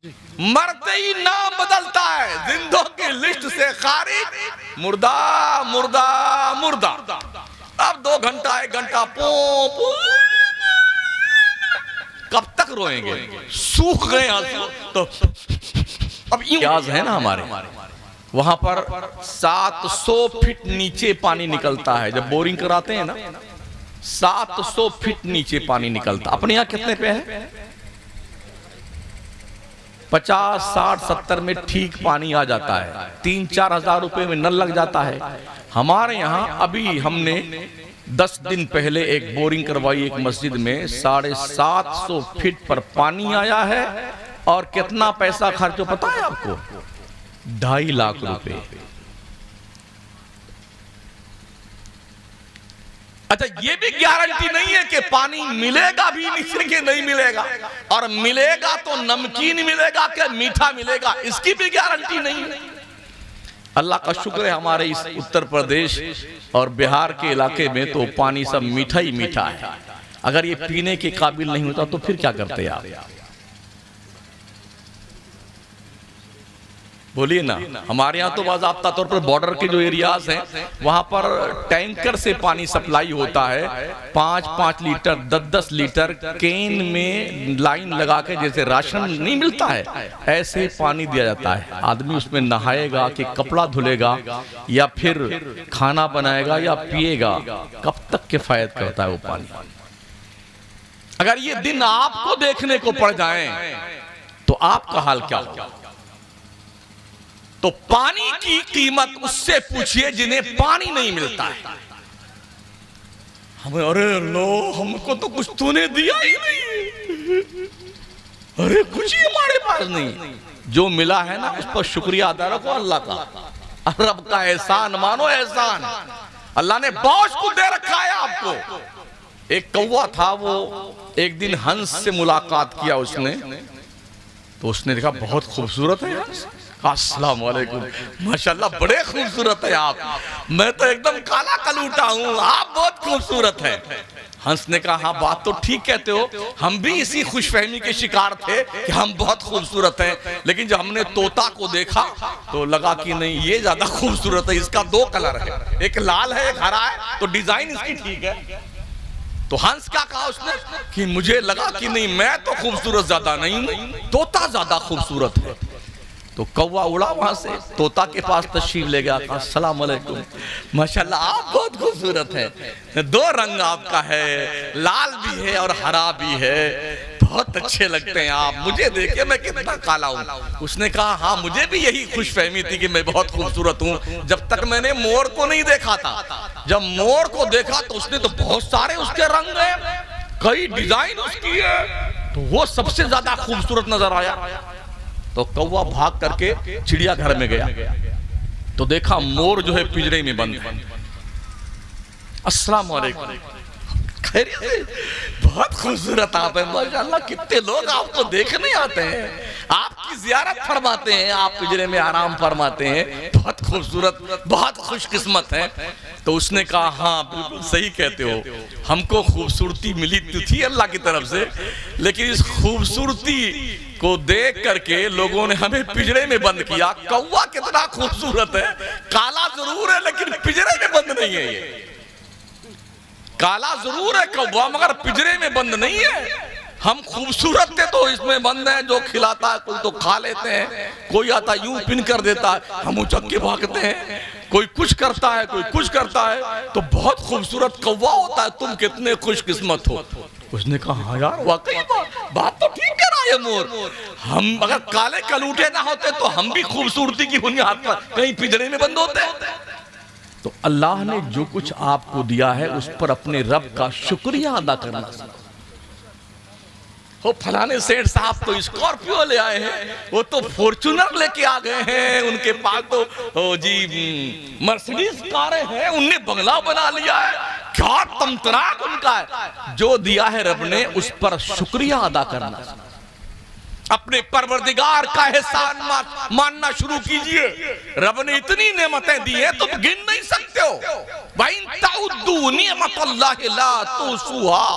मरते ही नाम बदलता है, जिंदों की लिस्ट से खारिज, मुर्दा मुर्दा मुर्दा। अब 2 घंटा 1 घंटा पो कब तक रोएंगे? सूख गए आंसू तो अब याद है ना हमारे वहां पर 700 फीट नीचे पानी निकलता है। जब बोरिंग कराते हैं ना 700 फीट नीचे पानी निकलता। अपने यहाँ कितने पे है? 50, 60, 70 में ठीक पानी आ जाता है। 3-4 हजार रुपए में नल लग जाता है। हमारे यहाँ अभी हमने 10 दिन पहले एक बोरिंग करवाई एक मस्जिद में, 750 फीट पर पानी आया है। और कितना पैसा खर्च हो पता है आपको? 2.5 लाख रुपए। अच्छा, ये भी गारंटी नहीं है कि पानी मिलेगा भी नीचे के नहीं मिलेगा, और मिलेगा तो नमकीन मिलेगा कि मीठा मिलेगा, इसकी भी गारंटी नहीं है। अल्लाह का शुक्र है हमारे इस उत्तर प्रदेश और बिहार के इलाके में तो पानी सब मीठा ही मीठा है। अगर ये पीने के काबिल नहीं होता तो फिर क्या करते आप? बोलिए ना। हमारे यहाँ तो बाज़ाब्ता तौर पर बॉर्डर के जो एरियाज हैं वहां पर टैंकर से पानी सप्लाई होता है। 5-5 लीटर 10-10 लीटर केन में लाइन लगा के, जैसे राशन नहीं मिलता है ऐसे पानी दिया जाता है। आदमी उसमें नहाएगा कि कपड़ा धुलेगा या फिर खाना बनाएगा या पिएगा, कब तक किफायत करता है वो पानी? अगर ये दिन आपको देखने को पड़ जाए तो आपका हाल क्या होगा? तो पानी की कीमत उससे पूछिए जिन्हें पानी नहीं मिलता है। हमें अरे लो, हमको तो कुछ तूने दिया ही नहीं, अरे कुछ ही हमारे पास नहीं। जो मिला है ना उस पर शुक्रिया अदा रखो अल्लाह का। रब का एहसान मानो एहसान। अल्लाह ने बहुत कुछ दे रखा है आपको। एक कौवा था, वो एक दिन हंस से मुलाकात किया उसने, तो उसने देखा बहुत खूबसूरत है हंस। अस्सलाम वालेकुम, माशाल्लाह बड़े खूबसूरत है आप, मैं तो एकदम काला कलूटा हूँ, आप बहुत खूबसूरत हैं। हंस ने कहा हाँ बात तो ठीक कहते हो, हम भी इसी खुशफहमी के शिकार थे कि हम बहुत खूबसूरत हैं, लेकिन जब हमने तोता को देखा तो लगा कि नहीं ये ज्यादा खूबसूरत है, इसका 2 कलर है, एक लाल है एक हरा है, तो डिजाइन इसकी ठीक है। तो हंस क्या कहा उसने कि मुझे लगा कि नहीं मैं तो खूबसूरत ज्यादा नहीं हूं, तोता ज्यादा खूबसूरत है। तो कौवा उड़ा वहां से, तोता के पास तशरीफ ले गया, कहा अस्सलाम वालेकुम, माशाल्लाह आप बहुत खूबसूरत हैं, 2 रंग आपका है, लाल भी है और हरा भी है, बहुत अच्छे लगते हैं आप, मुझे देखिए मैं कितना काला हूँ। उसने कहा हाँ मुझे भी यही खुशफहमी थी कि मैं बहुत खूबसूरत हूँ, जब तक मैंने मोर को नहीं देखा था। जब मोर को देखा तो उसने तो बहुत सारे उसके रंग है, कई डिजाइन उसकी है, तो वो सबसे ज्यादा खूबसूरत नजर आया। तो कौवा भाग करके चिड़ियाघर में गया तो देखा मोर जो है पिंजरे में बंद है। अस्सलाम वालेकुम, बहुत खूबसूरत आप हैं, माशाल्लाह कितने लोग आपको देखने आते हैं, आपकी जियारत फरमाते हैं, आप पिंजरे में आराम फरमाते हैं, बहुत खूबसूरत, बहुत खुशकिस्मत हैं। तो उसने कहा हाँ बिल्कुल सही कहते हो, हमको खूबसूरती मिली तो थी अल्लाह की तरफ से, लेकिन इस खूबसूरती को देख करके लोगों ने हमें पिंजरे में बंद किया। कौवा कितना खूबसूरत है, काला जरूर है लेकिन पिंजरे में बंद नहीं है। ये काला जरूर है कौवा मगर पिंजरे में बंद नहीं है। हम खूबसूरत थे तो इसमें बंद है, जो खिलाता है कोई तो खा लेते हैं, कोई आता यूं पिन कर देता है हम उचक के भागते हैं, कोई कुछ करता है कोई कुछ करता है, तो बहुत खूबसूरत कौवा होता है, तुम कितने खुशकिस्मत हो। उसने कहा हाँ यार वाकई बात तो ठीक कह रहा है मोर, हम अगर काले कलूटे ना होते तो हम भी खूबसूरती की बुनियाद पर कहीं पिंजरे में बंद होते। तो अल्लाह ने जो कुछ आपको दिया है उस पर अपने रब का शुक्रिया अदा करना सीखो। हो फलाने सेठ साहब तो स्कॉर्पियो ले आए हैं, वो तो फॉर्च्यूनर लेके आ गए हैं, उनके पास तो जी मर्सिडीज कारें हैं, उनने बंगला बना लिया है, क्या तमतनाक उनका है। जो दिया है रब ने उस पर शुक्रिया अदा करना, अपने परवरदिगार का एहसान मानना शुरू कीजिए। रब ने इतनी नेमतें दी हैं तुम गिन नहीं सकते हो। वइन ताउद्दू निअमतल्लाहि ला तुसूहा,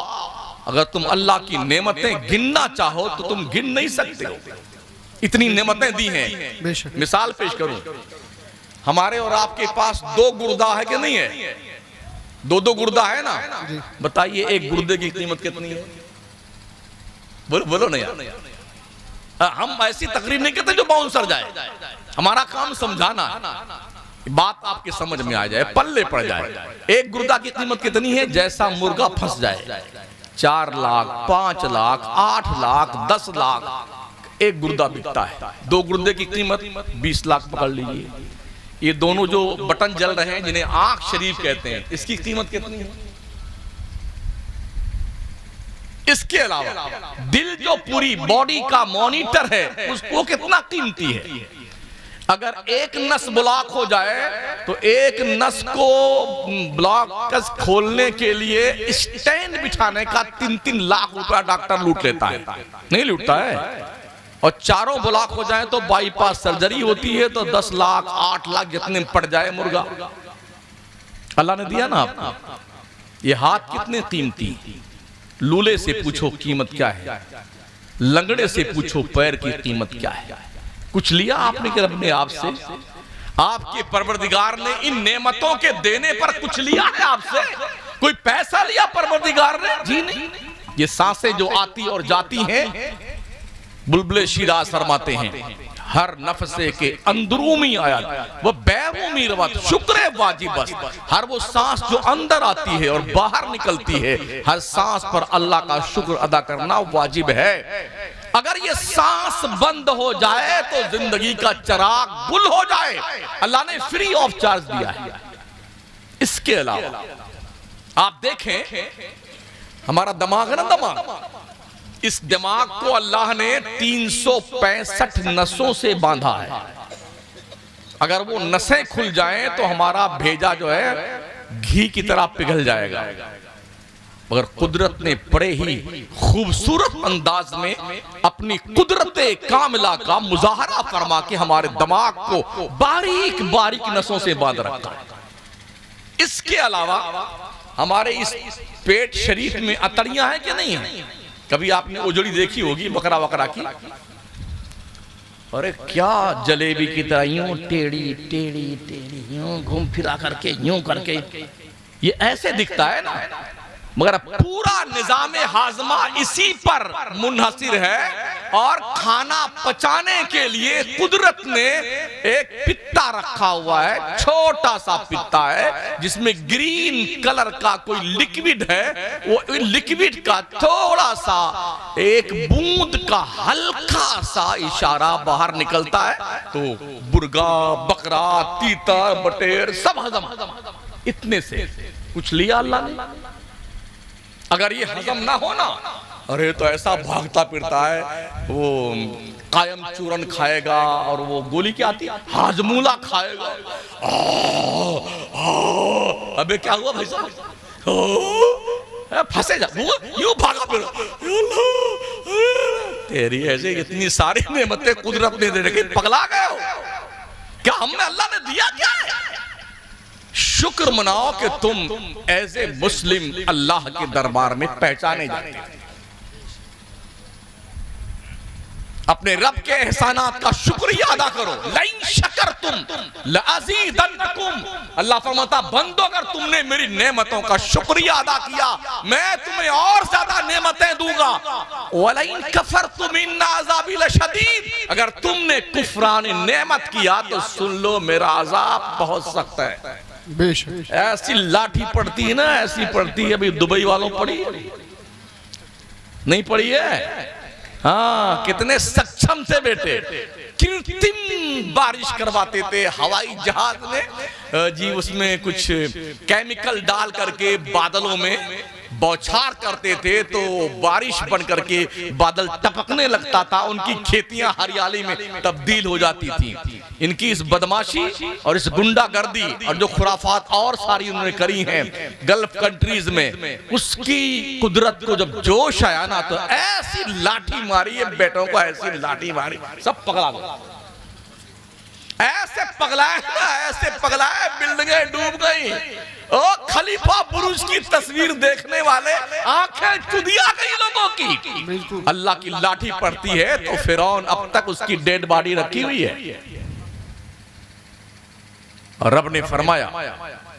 अगर तुम अल्लाह की नेमतें गिनना चाहो तो तुम गिन नहीं सकते हो। इतनी नेमतें दी हैं। मिसाल पेश करूं, हमारे और आपके पास 2 गुर्दा है कि नहीं है? 2 गुर्दा है ना? बताइए एक गुर्दे की कीमत कितनी है? बोलो ना यार। हम ऐसी तकरीर नहीं करते जो बाउंसर जाए, हमारा काम समझाना, बात आपके समझ में आ जाए, पल्ले पड़ जाए। एक गुर्दा की कीमत कितनी है? जैसा मुर्गा फंस जाए, 4 लाख, 5 लाख, 8 लाख, 10 लाख एक गुर्दा बिकता है। 2 गुर्दे की कीमत 20 लाख पकड़ लीजिए। ये दोनों जो बटन जल रहे हैं जिन्हें आंख शरीफ कहते हैं, इसकी कीमत कितनी है? इसके अलावा दिल जो पूरी बॉडी का मॉनिटर है, उसको कितना कीमती है? अगर एक नस ब्लॉक हो जाए तो एक नस को ब्लॉक खोलने के लिए स्टैंड बिठाने का 3-3 लाख रुपया डॉक्टर लूट लेता है, नहीं लूटता है? और चारों ब्लॉक हो जाए तो बाईपास सर्जरी होती है तो 10 लाख 8 लाख जितने में पड़ जाए मुर्गा। अल्लाह ने दिया ना आपको। ये हाथ कितने कीमती? लूले से पूछो कीमत क्या है, लंगड़े से पूछो पैर की कीमत क्या है। कुछ लिया आपने कि रब ने आपसे? आपके परवरदिगार ने इन नेमतों के देने पर कुछ लिया है आपसे? कोई पैसा लिया परवरदिगार ने? जी नहीं। ये सांसें जो आती और जाती हैं, बुलबुले शिराज फरमाते हैं, हर नफसे के अंदरूमी आयत वह बैरूमी रवत शुक्र वाजिबस। हर वो सांस जो अंदर आती है और बाहर निकलती है, हर सांस पर अल्लाह का शुक्र अदा करना वाजिब है। अगर ये सांस बंद हो जाए तो जिंदगी का चिराग गुल हो जाए। अल्लाह ने फ्री ऑफ चार्ज दिया है। इसके अलावा आप देखें, हमारा दिमाग है ना, दिमाग, इस दिमाग को अल्लाह ने 365 नसों से बांधा है। अगर वो नसें खुल जाएं तो हमारा भेजा जो है घी की तरह पिघल जाएगा। मगर कुदरत ने बड़े ही खूबसूरत अंदाज में अपनी कुदरत कामिला का मुजाहरा फरमा के हमारे दिमाग को बारीक बारीक नसों से बांध रखा है। इसके अलावा हमारे इस पेट शरीफ में अतड़ियां हैं कि नहीं है? कभी आपने उजड़ी देखी होगी बकरा वकरा की? अरे क्या जलेबी की तरह यूं टेढ़ी टेढ़ी टेढ़ी यूं घूम फिरा करके यूं करके ये ऐसे दिखता है ना, मगर पूरा निजाम हाजमा इसी पर मुनहसिर है। और खाना पचाने के लिए कुदरत ने एक पित्ता रखा हुआ है, छोटा सा पित्ता है जिसमें ग्रीन कलर का कोई लिक्विड है। वो लिक्विड का थोड़ा सा एक बूंद का हल्का सा इशारा बाहर निकलता है तो मुर्गा, बकरा, तीतर, बटेर सब हजम। इतने से कुछ लिया अल्लाह ने। अगर ये हजम ना हो ना, अरे तो ऐसा भागता फिरता है, वो कायम चूरन खाएगा और वो गोली क्या आती है, हाजमूला खाएगा। अबे क्या हुआ भाई साहब? फंसे जा, यूं भागा फिर। तेरी ऐसे इतनी सारी नेमतें कुदरत ने दे रखी, पगला गए हो क्या? हमने अल्लाह ने दिया क्या है? शुक्र मनाओ कि तुम एज ए मुस्लिम अल्लाह के दरबार में पहचाने जाते हो। अपने रब के एहसानात का शुक्रिया अदा करो। लइन शकरतुम लअज़ीदन्नकुम। अल्लाह फरमाता, बंदो अगर तुमने मेरी नेमतों का शुक्रिया अदा किया मैं तुम्हें और ज्यादा नेमतें दूंगा। वलइन कफरतुम इन्न अज़ाबी लशदीद। अगर तुमने कुफरान नेमत किया तो सुन लो मेरा अजाब बहुत सख्त है। बेशक ऐसी लाठी पड़ती है ना, ऐसी पड़ती है। अभी दुबई वालों पड़ी नहीं पड़ी है? हाँ, कितने सक्षम थे बेटे, कृत्रिम बारिश करवाते थे हवाई जहाज में जी, उसमें कुछ केमिकल डाल करके बादलों में बौछार करते थे तो बारिश बन करके बादल टपकने लगता था, उनकी खेतियां हरियाली में तब्दील हो जाती थी। इनकी इस बदमाशी और इस गुंडागर्दी और जो खुराफात और सारी उन्होंने करी हैं गल्फ कंट्रीज में, उसकी कुदरत को जब जोश आया ना तो ऐसी लाठी मारी है बेटों को, ऐसी लाठी मारी सब पकड़ा गया। ऐसे पगलाए बिल्डिंगें डूब गई। ओ खलीफा बुरुज की तस्वीर देखने वाले आंखें चुदिया गई लोगों की। अल्लाह की लाठी पड़ती है तो फिरौन अब तक उसकी डेड बॉडी रखी हुई है। और रब ने फरमाया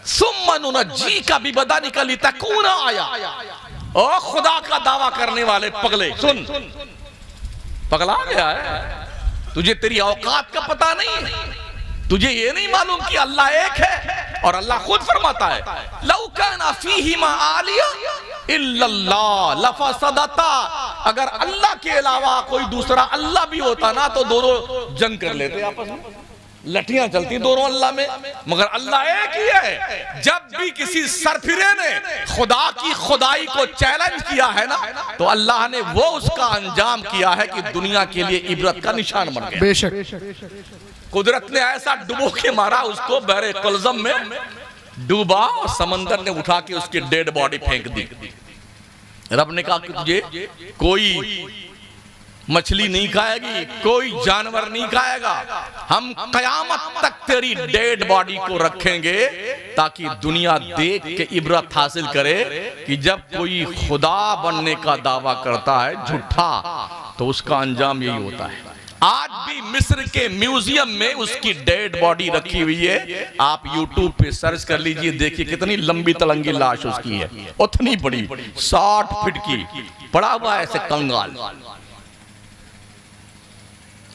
सुम्मा जी का भी बदा निकली तकूना आया। ओ खुदा का दावा करने वाले पगले सुन, पगला गया है तुझे, तेरी औकात का पता नहीं, तुझे ये नहीं मालूम कि अल्लाह एक है। और अल्लाह खुद फरमाता है लौ काना फीहिमा आलिया इल्लल्लाह लफसदता, अगर अल्लाह के अलावा कोई दूसरा अल्लाह भी होता ना तो दोनों जंग कर लेते आपस में, लठियां चलती दोनों अल्लाह में, मगर अल्लाह एक ही है। जब भी किसी सरफिरे ने खुदा की खुदाई को चैलेंज किया है ना तो अल्लाह ने वो उसका अंजाम किया है कि दुनिया के लिए इबरत का निशान बन गया। बेशक कुदरत ने ऐसा डुबो के मारा उसको, बहरे कुलज़म में डूबा और समंदर ने उठा के उसकी डेड बॉडी फेंक दी। रब ने कहा कि तुझे कोई मछली नहीं खाएगी, कोई जानवर नहीं खाएगा, हम कयामत तक तेरी डेड बॉडी को रखेंगे ताकि दुनिया देख के इबरत हासिल करे कि जब कोई खुदा बनने का दावा करता है झूठा तो उसका अंजाम यही होता है। आज भी मिस्र के म्यूजियम में उसकी डेड बॉडी रखी हुई है। आप यूट्यूब पे सर्च कर लीजिए, देखिए कितनी लंबी तलंगी लाश उसकी है, उतनी बड़ी 60 फीट की, पड़ा हुआ है ऐसे कंगाल।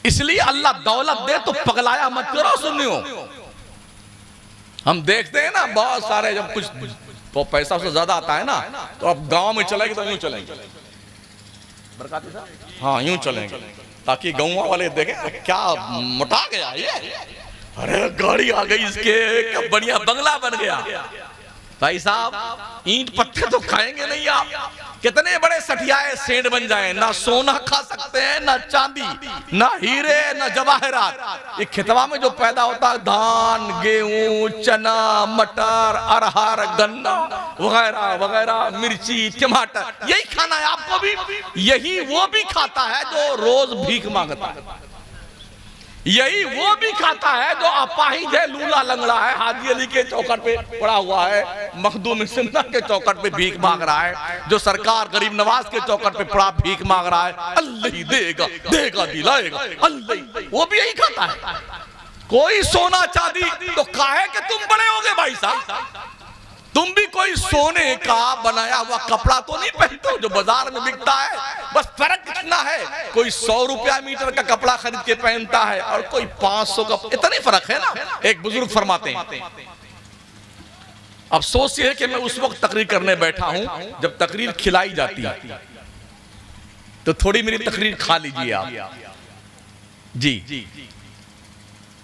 इसलिए अल्लाह दौलत दे तो पगलाया मत करो। सुनियो, हम देखते हैं ना बहुत सारे जब कुछ तो पैसा से ज्यादा आता है ना तो अब गांव में चलेंगे तो यूं चलेंगे, हाँ यूं चलेंगे ताकि गाँव वाले देखें क्या मोटा गया ये, अरे गाड़ी आ गई इसके, क्या बढ़िया बंगला बन गया। भाई साहब ईंट पत्थर तो खाएंगे नहीं आप, कितने बड़े सठियाए सेठ बन जाए, ना सोना खा सकते हैं, ना चांदी, ना हीरे, ना जवाहरात। ये खेतवा में जो पैदा होता है धान, गेहूं, चना, मटर, अरहर, गन्ना वगैरह वगैरह, मिर्ची, टमाटर, यही खाना है आपको भी। यही वो भी खाता है जो रोज भीख मांगता है, यही वो भी खाता है जो अपाहिज है, लूला लंगड़ा है, हाजी अली के चौखट पे पड़ा हुआ है, मखदूम सिन्हा के चौखट पे भीख मांग रहा है, जो सरकार गरीब नवाज के चौखट पे पड़ा भीख मांग रहा है। अल्लाह ही देगा, देगा दिलाएगा, अल्लाह, वो भी यही खाता है। कोई सोना चांदी तो काहे कि तुम बड़े होगे भाई साहब, तुम भी कोई सोने का बनाया हुआ कपड़ा तो नहीं पहनते हो जो बाजार में बिकता है। बस फर्क इतना है, कोई 100 रुपया मीटर का कपड़ा खरीद के पहनता है और कोई 500 का, इतना ही फर्क है ना। एक बुजुर्ग फरमाते हैं, अफसोस ये है कि मैं उस वक्त तकरीर करने बैठा हूं जब तकरीर खिलाई जाती है, तो थोड़ी मेरी तकरीर खा लीजिए आप जी।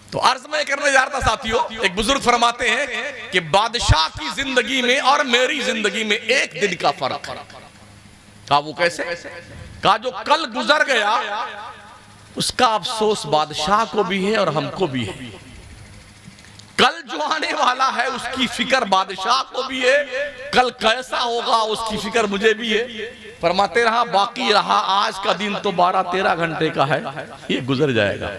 तो अर्ज में करने जा रहा था साथियों, एक बुजुर्ग फरमाते हैं कि बादशाह की जिंदगी में और मेरी जिंदगी में एक दिन का फर्क है। कहा वो कैसे? कहा जो कल गुजर गया उसका अफसोस बादशाह को भी है और हमको भी है, कल जो आने वाला है उसकी फिक्र बादशाह को भी है, कल कैसा होगा उसकी फिक्र मुझे भी है। फरमाते रहा बाकी रहा आज का दिन तो 12-13 घंटे का है, ये गुजर जाएगा।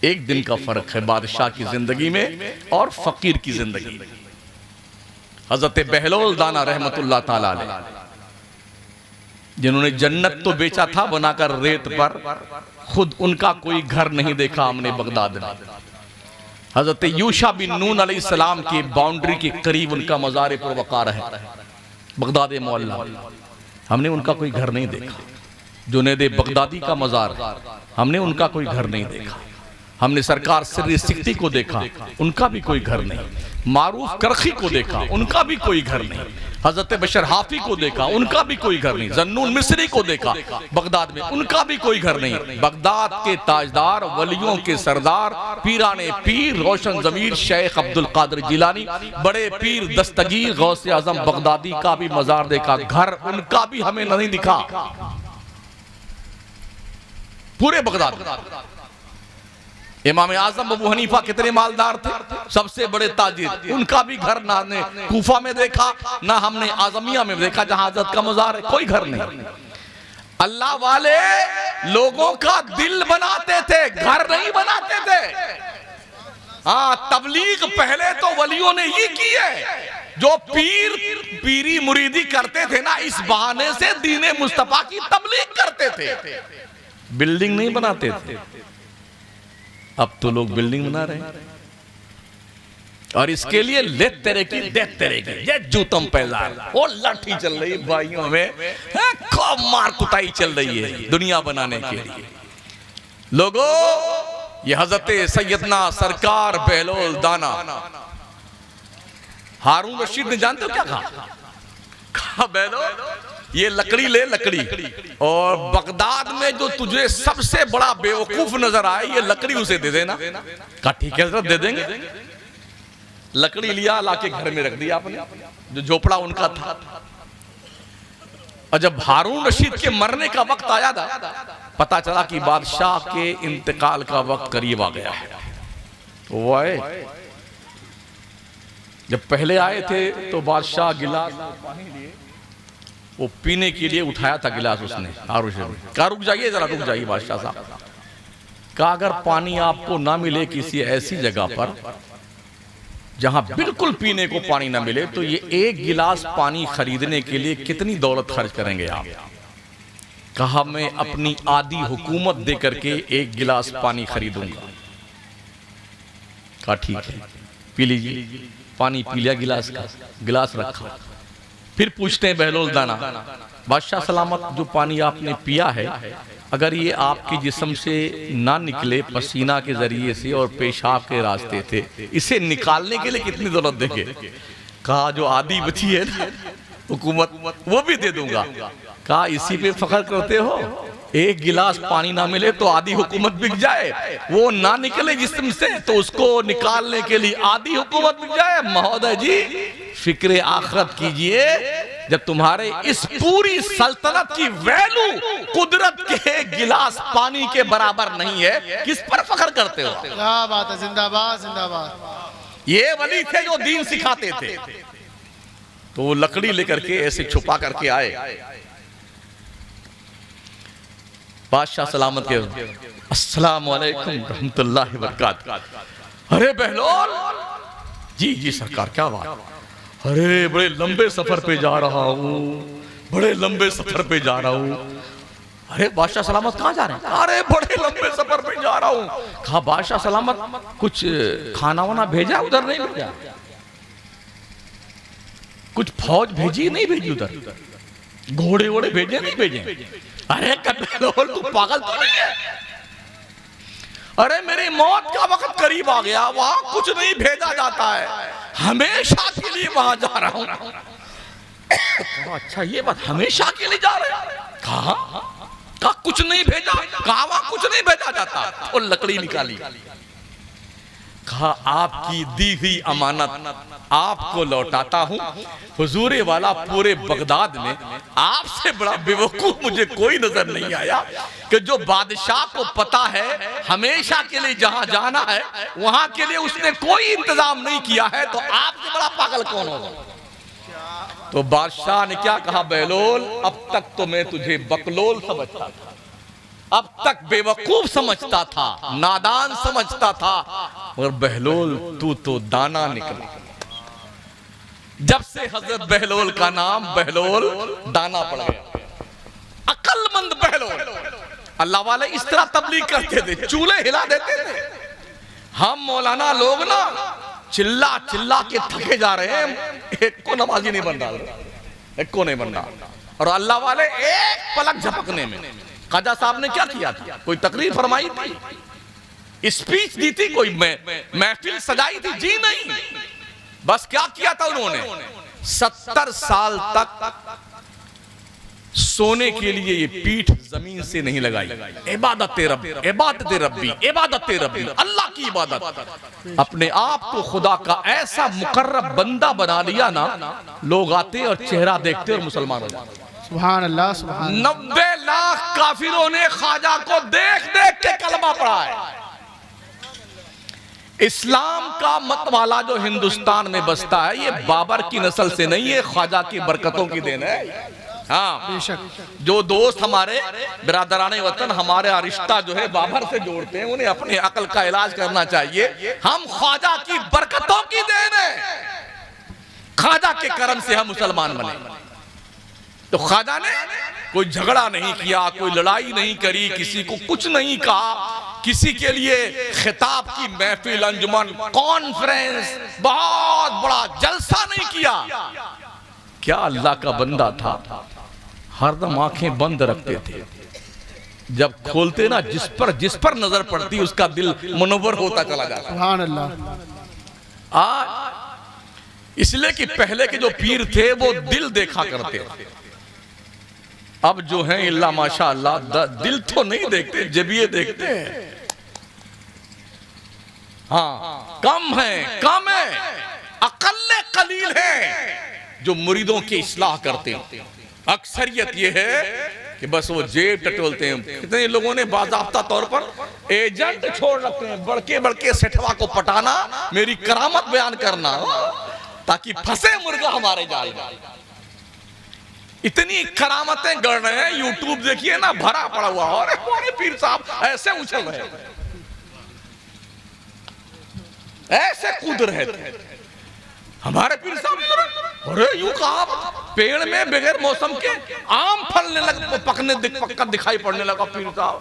एक दिन का फर्क है बादशाह की जिंदगी में और फकीर की जिंदगी में। हजरत बहलोल दाना रहमतुल्लाह ताला अलैह, जिन्होंने जन्नत तो बेचा था बनाकर रेत पर, खुद उनका कोई घर नहीं देखा हमने बगदाद में। हजरत यूशा बिन नून अलैहिस्सलाम की बाउंड्री के करीब उनका मज़ार पुरवकार है बगदाद मोहल्ला, हमने उनका कोई घर नहीं देखा। जुनैद बगदादी का मज़ार, हमने उनका कोई घर नहीं देखा। हमने सरकार सिर्री सिक्ती को देखा, उनका भी कोई घर नहीं। मारूफ करखी को देखा, उनका भी कोई घर नहीं। हजरत बशर हाफी को देखा, उनका भी कोई घर नहीं। जन्नून मिस्री को देखा बगदाद में, उनका भी कोई घर नहीं। बगदाद के ताजदार, वलियों के सरदार, पीराने पीर, रोशन जमीर शेख अब्दुल कादिर जिलानी, बड़े पीर दस्तगीर गौसे आजम बगदादी का भी मजार देखा, घर उनका भी हमें नहीं दिखा। पूरे बगदाद इमाम आजम अबू हनीफा कितने मालदार थे, सबसे बड़े ताजिर, उनका भी घर ना ने कूफा में देखा ना हमने आजमिया में देखा जहां हजरत का मजार है, कोई घर नहीं। अल्लाह वाले लोगों का दिल बनाते थे, घर नहीं बनाते थे। हाँ, तबलीग पहले तो वलियों ने ही की है। जो पीरी मुरीदी करते थे ना, इस बहाने से दीने मुस्तफा की तबलीग करते थे, बिल्डिंग नहीं बनाते थे। अब तो लोग बिल्डिंग बना रहे हैं, और इसके लिए ले तेरे की दे तेरे की, ये जूतम पैदा वो लाठी चल रही भाइयों में, खूब मार कुटाई चल रही है दुनिया बनाने के लिए। लोगों, ये हजरत सैयदना सरकार बहलोल दाना हारून रशीद ने जानते हो क्या कहा? बहलोल ये लकड़ी ले, लकड़ी, और बगदाद में जो तुझे सबसे बड़ा बेवकूफ नजर आए ये लकड़ी उसे दे देना। कहा ठीक है दे देंगे। लकड़ी लिया, लाके घर में रख दिया आपने, जो झोपड़ा उनका था। और जब हारून रशीद के मरने का वक्त आया था, पता चला कि बादशाह के इंतकाल का वक्त करीब आ गया है। तो वो आए, जब पहले आए थे तो बादशाह गिलास पानी लिए, वो पीने के लिए उठाया था गिलास उसने। हारून रशीद कहा रुक जाइए जरा, रुक जाइए बादशाह साहब। कहा अगर पानी आपको ना मिले किसी ऐसी जगह पर जहां बिल्कुल पीने को पानी ना मिले, तो ये एक गिलास पानी खरीदने के लिए कितनी दौलत खर्च करेंगे आप? कहा मैं अपनी आधी हुकूमत दे करके एक गिलास पानी खरीदूंगा। कहा ठीक है पी लीजिए। पानी पी लिया गिलास का, गिलास रखा। फिर पूछते हैं बहलोल दाना, बादशाह सलामत, जो पानी आपने पिया है अगर ये आपके जिस्म से ना निकले पसीना के जरिए से और पेशाब के रास्ते थे, इसे निकालने के लिए कितनी दौलत देंगे? कहा जो आधी बची है ना हुकूमत, वो भी दे दूंगा। कहा इसी पे फख्र करते हो? एक गिलास पानी ना मिले तो आधी हुकूमत बिक जाए, वो ना निकले जिस्म से तो उसको निकालने के लिए आधी हुकूमत बिक जाए। महोदय जी फिक्र आखिरत कीजिए, जब तुम्हारे इस पूरी सल्तनत की वैल्यू कुदरत के गिलास पानी के बराबर नहीं है, किस पर फख्र करते हो? क्या बात है, जिंदाबाद जिंदाबाद। ये वली थे जो दीन सिखाते थे। तो वो लकड़ी लेकर के ऐसे छुपा करके आए। बादशाह सलामत के अस्सलाम वालेकुम रहमतुल्लाहि व बरकातहू। अरे बहलोल, जी जी सरकार क्या बात? अरे बड़े लंबे सफर पे जा रहा हूँ, बड़े लंबे सफर पे जा रहा हूँ। अरे बादशाह सलामत कहाँ जा रहे हैं? अरे बड़े लंबे सफर पे जा रहा हूँ। कहा बादशाह सलामत कुछ खाना वाना भेजा? उधर नहीं भेजा। कुछ फौज भेजी? नहीं भेजी उधर। घोड़े वोड़े भेजे? नहीं भेजे। अरे बहलोल तू पागल तो नहीं है? अरे मेरी मौत का वक्त करीब आ गया, वहां कुछ नहीं भेजा जाता है, हमेशा के लिए वहां जा रहा हूं। अच्छा ये बात, हमेशा के लिए जा रहे हैं? कहा कुछ नहीं भेजा। कहा वहां कुछ नहीं भेजा जाता। और लकड़ी निकाली। कहा आपकी दी हुई अमानत आपको लौटाता हूं। हुजूरे वाला पूरे बगदाद में आपसे बड़ा बेवकूफ मुझे कोई नजर नहीं आया कि जो बादशाह को पता है हमेशा के लिए जहां जाना है वहां के लिए उसने कोई इंतजाम नहीं किया है, तो आपसे बड़ा पागल कौन होगा? तो बादशाह ने क्या कहा? बहलोल अब तक तो मैं तुझे बकलोल समझता था, अब तक बेवकूफ समझता था, नादान समझता था, मगर बहलोल तू तो दाना निकला। जब से हजरत बहलोल का नाम बहलोल दाना पड़ गया। अक्लमंद बहलोल। अल्लाह वाले इस तरह तबलीग करते थे, चूल्हे हिला देते थे। हम मौलाना लोग ना चिल्ला चिल्ला के थके जा रहे हैं, एक को नमाजी नहीं बन रहा, एक को नहीं बन रहा। और अल्लाह वाले एक पलक झपकने में, ख्वाजा साहब ने क्या किया था? कोई तकरीर फरमाई थी, स्पीच दी थी, कोई महफिल सजाई थी? जी नहीं। बस क्या किया था उन्होंने? 70 साल तक सोने के लिए ये पीठ जमीन से नहीं लगाई। इबादत रब्बी, इबादत रब्बी, इबादत रब्बी, अल्लाह की इबादत। अपने आप को खुदा का ऐसा मुकर्रब बंदा बना लिया ना, लोग आते और चेहरा देखते और मुसलमान हो जाते। सुभान अल्लाह, सुभान। 90 लाख काफिरों ने ख्वाजा को देख देख के कलमा पढ़ा है। इस्लाम का मत वाला जो हिंदुस्तान में बसता है, ये बाबर की नस्ल से नहीं है, ख्वाजा की बरकतों की देन है। हाँ, बेशक। जो दोस्त हमारे बिरादराने वतन हमारे रिश्ता जो है बाबर से जोड़ते हैं, उन्हें अपने अकल का इलाज करना चाहिए। हम ख्वाजा की बरकतों की देन है, ख्वाजा के करम से हम मुसलमान बने। तो ख्वाजा ने कोई झगड़ा नहीं किया, कोई लड़ाई नहीं करी, किसी को कुछ नहीं कहा, किसी के लिए खिताब की महफिल, अंजुमन, कॉन्फ्रेंस, बहुत बड़ा जलसा नहीं किया। क्या अल्लाह का बंदा था, हरदम आंखें बंद रखते थे। जब खोलते ना, जिस पर नजर पड़ती उसका दिल मुनव्वर होता चला जाता। सुभान अल्लाह। इसलिए कि पहले के जो पीर थे वो दिल देखा करते थे। अब जो है इल्ला माशा अल्लाह दिल तो नहीं देखते, जबिये देखते हैं। हाँ, कम है, अकल्ले कलील है जो मुरीदों की इस्लाह करते हैं। अक्सरियत ये है कि बस वो जेब टटोलते हैं। कितने लोगों ने बाज़ाब्ता तौर पर एजेंट छोड़ रखते हैं, बड़के सेठवा को पटाना, मेरी करामत बयान करना, ताकि फंसे मुर्गा हमारे जाल में। इतनी करामतें गढ़ रहे हैं, यूट्यूब देखिए ना, भरा पड़ा हुआ। और हमारे पीर साहब ऐसे उछल रहे थे, ऐसे कूद रहे थे हमारे पीर साहब। अरे यूं कहा, पेड़ में बगैर मौसम के आम फलने लगे, पक्का दिखाई पड़ने लगा पीर साहब।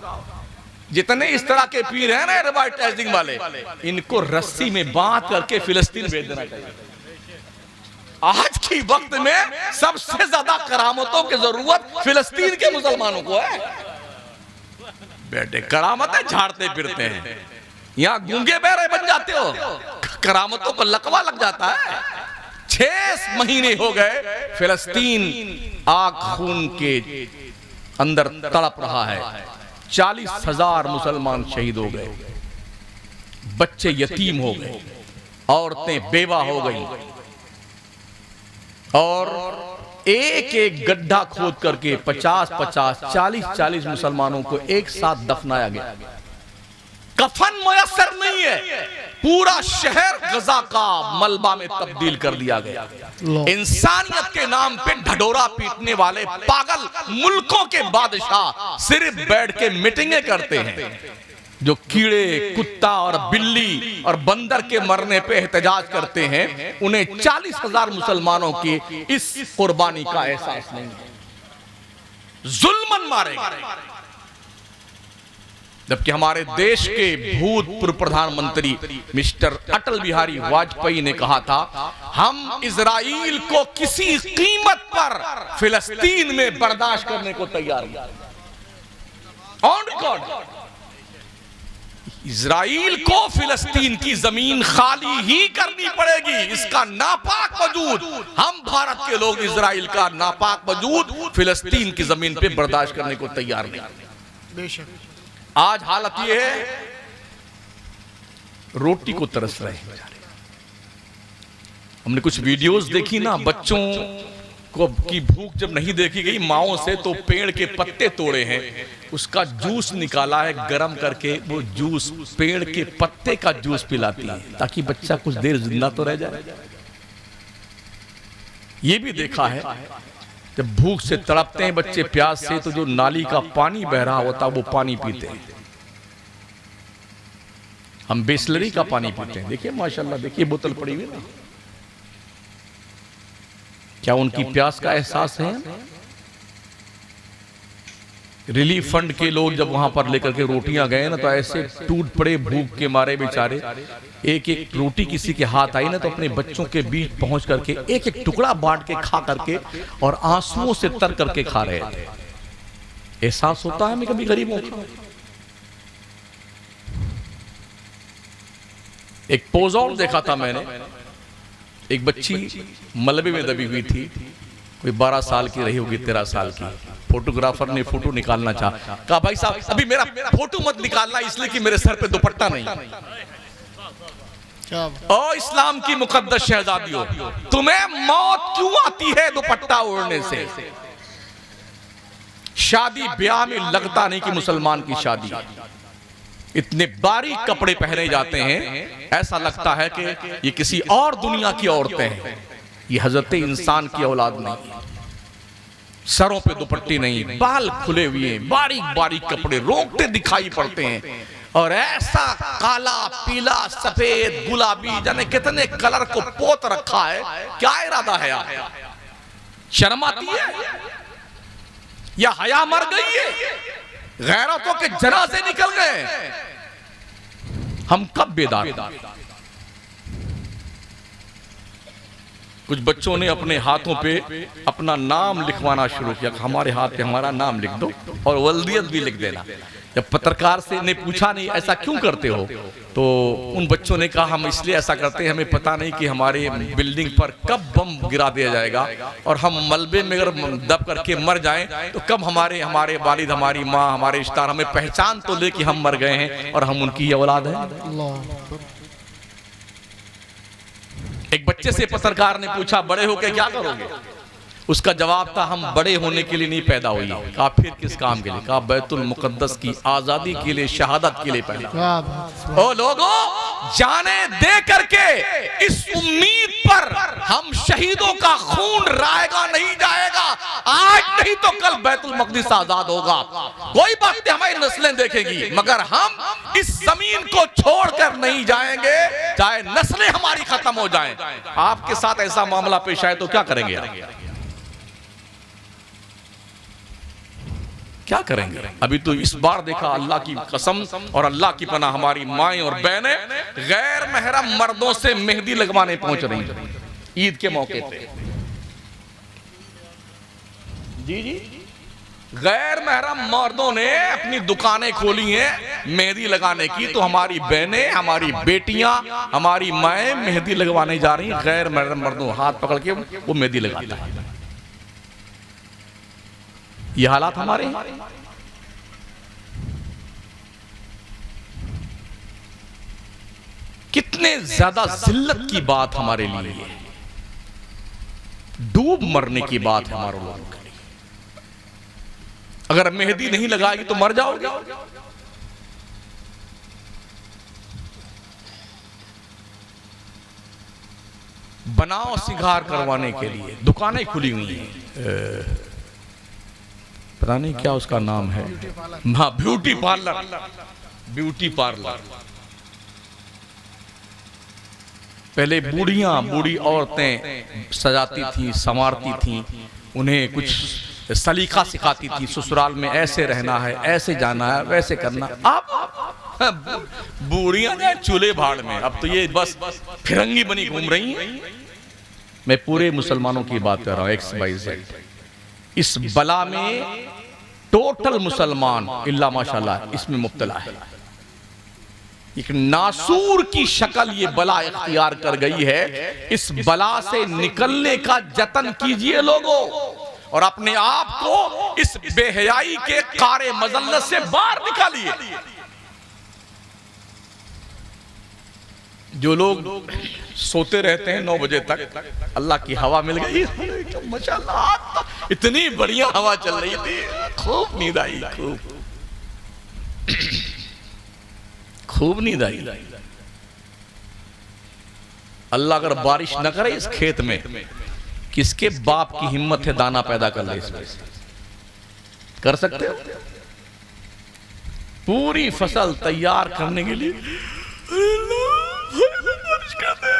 जितने इस तरह के पीर हैं ना एडवर्टाइजिंग वाले, इनको रस्सी में बांध करके फिलिस्तीन भेज देना चाहिए। आज की वक्त में सबसे ज्यादा करामतों की जरूरत फिलिस्तीन के मुसलमानों को है। बेटे करामतें झाड़ते फिरते हैं, यहाँ गूंगे बहरे बन जाते हो, करामतों को लकवा लग जाता है। 6 महीने हो गए फिलिस्तीन आग खून के अंदर तड़प रहा है। 40,000 मुसलमान शहीद हो गए, बच्चे यतीम हो गए, औरतें बेवा हो गई, और एक गड्ढा खोद करके 50-50, 40-40 मुसलमानों को एक साथ दफनाया गया। कफन मुयस्सर नहीं है, पूरा शहर गजा का मलबा में तब्दील कर दिया गया। इंसानियत के नाम पे ढडोरा पीटने वाले पागल मुल्कों के बादशाह सिर्फ बैठ के मीटिंगें करते हैं। जो कीड़े, कुत्ता और बिल्ली और बंदर के मरने पे एहतजाज करते हैं, उन्हें 40,000 मुसलमानों की इस कुर्बानी का एहसास नहीं है। जुल्मन मारेगा। जबकि हमारे देश के भूतपूर्व प्रधानमंत्री मिस्टर अटल बिहारी वाजपेयी ने कहा था, हम इजराइल को किसी कीमत पर फिलिस्तीन में बर्दाश्त करने को तैयार हैं। ऑन रिकॉर्ड, इजराइल को फिलिस्तीन की जमीन खाली ही करनी पड़ेगी। इसका नापाक वजूद, हम भारत के लोग इजराइल का नापाक वजूद फिलिस्तीन की जमीन पे बर्दाश्त करने को तैयार नहीं। बेशक। आज हालत ये है, रोटी को तरस रहे हैं। हमने कुछ वीडियोस देखी ना, बच्चों को की भूख जब नहीं देखी गई माओ से, तो पेड़ के पत्ते तोड़े हैं, उसका जूस निकाला है गरम करके। वो जूस पेड़ के पत्ते का जूस पिलाती है ताकि बच्चा कुछ देर जिंदा तो रह जाए। ये भी देखा है, जब भूख से तड़पते हैं बच्चे प्यास से, तो जो नाली का पानी बह रहा होता वो पानी पीते हैं। हम बिसलरी का पानी पीते हैं। देखिए माशाल्लाह, देखिए बोतल पड़ी हुई ना। क्या उनकी प्यास का एहसास है? रिलीफ फंड के लोग जब वहां पर लेकर के रोटियां गए ना, तो ऐसे टूट पड़े भूख के मारे बेचारे। एक एक रोटी किसी के हाथ आई ना, तो अपने बच्चों के बीच पहुंच करके एक एक टुकड़ा बांट के खा करके और आंसुओं से तर करके खा रहे थे। एहसास होता है हमें कभी गरीबों का। एक पोज आउट देखा था मैंने, एक बच्ची मलबे में दबी हुई थी, कोई 12 साल की रही होगी, 13 साल की। फोटोग्राफर ने फोटो निकालना चाहा, कहा भाई साहब अभी मेरा फोटो मत निकालना, इसलिए कि मेरे सर पे दुपट्टा नहीं। ओ इस्लाम की मुकद्दस शहजादियों, तुम्हें मौत क्यों आती है दुपट्टा ओढ़ने से? शादी ब्याह में लगता नहीं कि मुसलमान की शादी। इतने बारीक कपड़े पहने जाते हैं, ऐसा लगता है कि ये किसी और दुनिया की औरतें हैं, ये हजरत इंसान की औलाद नहीं। सरों पे दुपट्टी नहीं, बाल खुले हुए, बारीक बारीक कपड़े रोकते दिखाई पड़ते हैं, और ऐसा काला पीला सफेद गुलाबी जाने कितने कलर को पोत रखा है। क्या इरादा है यार? शर्म आती है या हया मर गई है? गैरतों के जनाजे निकल गए। हम कब बेदार? कुछ बच्चों ने अपने हाथों पे अपना नाम लिखवाना शुरू किया। हमारे हाथ पे हमारा नाम लिख दो और वल्दियत भी लिख देना। जब पत्रकार से ने पूछा नहीं ऐसा क्यों करते हो, तो उन बच्चों ने कहा हम इसलिए ऐसा करते हैं, हमें पता नहीं कि हमारे बिल्डिंग पर कब बम गिरा दिया जाएगा, और हम मलबे में अगर दब करके मर जाएं तो कब हमारे वालिद, हमारी माँ, हमारे रिश्तेदार हमें पहचान तो ले कि हम मर गए हैं और हम उनकी औलाद है। एक बच्चे से पत्रकार ने पूछा बड़े होके क्या करोगे? उसका जवाब था हम बड़े होने के लिए नहीं पैदा हुए। कहा फिर किस काम के लिए? कहा बैतुल मुकद्दस की आजादी के लिए, शहादत के लिए पैदा। ओ लोगों, जाने दे करके इस उम्मीद पर हम शहीदों का खून रायगा नहीं जाएगा। आज नहीं तो कल बैतुल मक़दिस आजाद होगा। कोई बात नहीं, हमारी नस्लें देखेगी, मगर हम इस जमीन को छोड़कर नहीं जाएंगे, चाहे नस्लें हमारी खत्म हो जाएं। आपके साथ ऐसा मामला पेश आए तो क्या करेंगे? क्या करेंगे? अभी तो इस बार देखा, अल्लाह की कसम और अल्लाह की पनाह, हमारी माएं और बहनें गैर महरम मर्दों से मेहंदी लगवाने पहुंच रही हैं ईद के मौके पे। जी जी, गैर महरम मर्दों ने अपनी दुकानें खोली हैं मेहंदी लगाने की, तो हमारी बहनें, हमारी बेटियां, हमारी माएं मेहंदी लगवाने जा रही हैं। गैर महरम मर्दों हाथ पकड़ के वो मेहंदी लगाता है। ये हालात हमारे हैं। कितने ज्यादा जिल्लत की बात हमारे लिए है, डूब मरने की बात है हमारे लोगों के लिए। अगर मेहंदी नहीं लगाएगी तो मर जाओगे। बनाओ सिंगार करवाने के लिए दुकानें खुली हुई हैं, पता नहीं क्या उसका नाम है, हाँ ब्यूटी पार्लर। ब्यूटी पार्लर पहले बूढ़ी औरतें सजाती थी, संवारती थी, उन्हें कुछ सलीका सिखाती थी, ससुराल में ऐसे रहना है, ऐसे जाना है, वैसे करना। अब बूढ़ियां जाए चूल्हे भाड़ में, अब तो ये बस फिरंगी बनी घूम रही हैं। मैं पूरे मुसलमानों की बात कर रहा हूं, XYZ। इस बला में टोटल मुसलमान इल्ला माशाल्लाह इसमें मुब्तला है। एक नासूर की शक्ल ये बला इख्तियार कर गई है। इस बला से निकलने का जतन कीजिए लोगों, और अपने आप को इस बेहयाई के कारे मजल्लत से बाहर निकालिए। जो लोग सोते रहते हैं 9 बजे तक, अल्लाह की हवा मिल गई, माशाअल्लाह इतनी बढ़िया हवा चल रही थी, खूब नींद आई, खूब नींद आई। अल्लाह अगर बारिश न करे इस खेत में, किसके बाप की हिम्मत है दाना पैदा कर ले इसमें? कर सकते हो? पूरी फसल तैयार करने के लिए बारिश कर दे।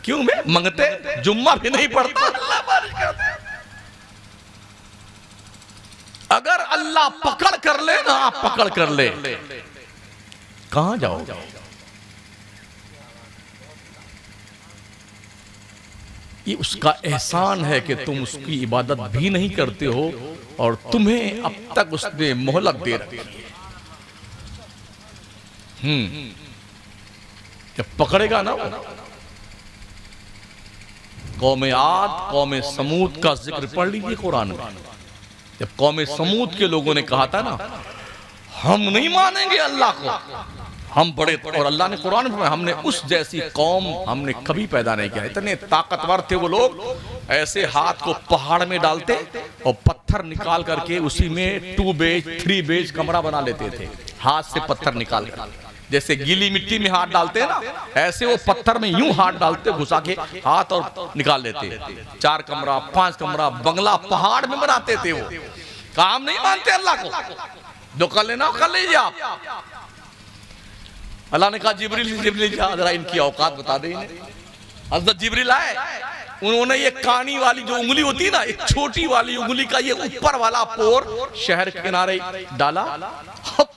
क्यों मैं मंगते जुम्मा भी नहीं पड़ता, अल्लाह बारिश कर दे। अगर अल्लाह पकड़ कर ले ना, आप पकड़ कर ले, कहां जाओ? ये उसका एहसान है कि तुम उसकी इबादत भी नहीं करते हो और तुम्हें अब तक उसने मोहलत दे रखी है। जब पकड़ेगा ना, कौम आद, कौम समूद का जिक्र पढ़ लीजिए कुरान में। जब कौम समूद के लोगों ने कहा था ना, हम नहीं मानेंगे अल्लाह को, हम बड़े, और अल्लाह ने कुरान में हमने उस जैसी कौम हमने कभी पैदा नहीं किया। इतने ताकतवर थे वो लोग, ऐसे हाथ को पहाड़ में डालते और पत्थर निकाल करके उसी में 2 बेज 3 बेज कमरा बना लेते थे, हाथ से पत्थर निकाल कर। जैसे गीली मिट्टी में हाथ डालते हैं ना, ऐसे वो पत्थर में यूं हाथ डालते, घुसा के हाथ और निकाल लेते। 4 कमरा 5 कमरा बंगला पहाड़ में बनाते थे। वो काम नहीं मानते अल्लाह को, जो कर लेना कर लीजिए आप। अल्लाह ने कहा जिब्रील जरा इनकी औकात बता दे इन्हें। हज़रत जिब्रील आए, उन्होंने ये कानी वाली जो उंगली होती है ना, एक छोटी वाली उंगली का ये ऊपर वाला पोर शहर के किनारे डाला,